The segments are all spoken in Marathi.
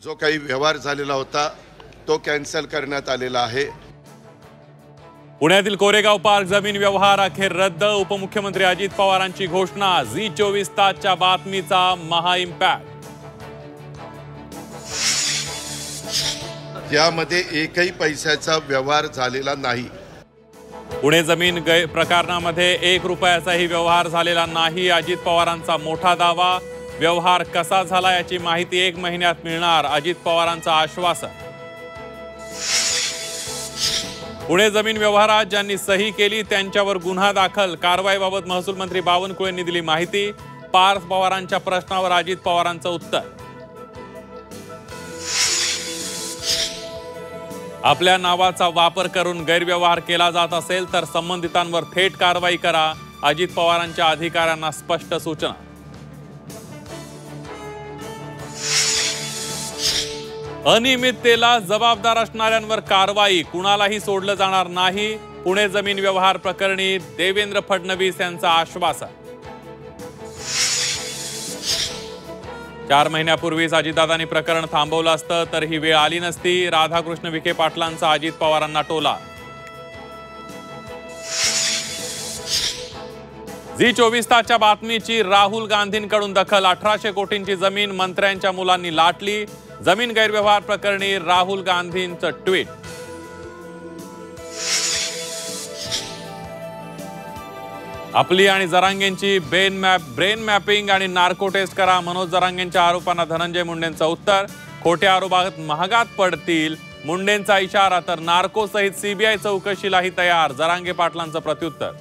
जो काही व्यवहार झालेला होता तो कॅन्सल करण्यात आलेला आहे। पुण्यातील कोरेगाव पार्क जमीन व्यवहार अखेर रद्द। उपमुख्यमंत्री अजित पवारांची घोषणा। झी24 तासच्या बातमीचा महा इम्पॅक्ट। यामध्ये एकही पैशाचा व्यवहार झालेला नाही। पुणे जमीन प्रकरणामध्ये 1 रुपयाचाही व्यवहार झालेला नाही। अजित पवारांचा मोठा दावा। व्यवहार कसा झाला याची माहिती 1 महिन्यात मिळणार, अजित पवारांचं आश्वासन। पुणे जमीन व्यवहारात ज्यांनी सही केली त्यांच्यावर गुन्हा दाखल। कारवाईबाबत महसूल मंत्री बावनकुळेंनी दिली माहिती। पार्थ पवारांच्या प्रश्नावर अजित पवारांचं उत्तर। आपल्या नावाचा वापर करून गैरव्यवहार केला जात असेल तर संबंधितांवर थेट कारवाई करा, अजित पवारांच्या अधिकाऱ्यांना स्पष्ट सूचना। अनियमिततेला जबाबदार असणाऱ्यांवर कारवाई, कुणालाही सोडलं जाणार नाही। पुणे जमीन व्यवहार प्रकरणी देवेंद्र फडणवीस यांचं आश्वासन। 4 महिन्यापूर्वीच अजितदादांनी प्रकरण थांबवलं असतं तर ही वेळ आली नसती। राधाकृष्ण विखे पाटलांचा अजित पवारांना टोला। झी24 तासच्या बातमीची राहुल गांधींकडून दखल। 1800 कोटींची जमीन मंत्र्यांच्या मुलांनी लाटली। जमीन गैरव्यवहार प्रकरणी राहुल गांधींचं ट्विट। आपली आणि जरांगेंची ब्रेन मॅपिंग आणि नार्को टेस्ट करा। मनोज जरांगेंच्या आरोपांना धनंजय मुंडेंचं उत्तर। खोट्या आरोपात महागात पडतील, मुंडेंचा इशारा। तर नार्को सहित सीबीआय चौकशीलाही तयार, जरांगे पाटलांचं प्रत्युत्तर।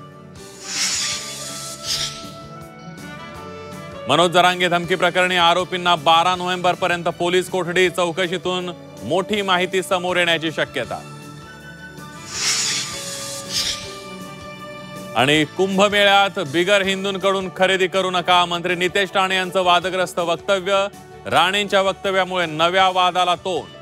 मनोज जरांगे धमकी प्रकरणी आरोपींना 12 नोव्हेंबरपर्यंत पोलीस कोठडी। चौकशीतून मोठी माहिती समोर येण्याची शक्यता। आणि कुंभमेळ्यात बिगर हिंदूंकडून खरेदी करू नका, मंत्री नितेश राणे यांचं वादग्रस्त वक्तव्य। राणेंच्या वक्तव्यामुळे नव्या वादाला तोंड।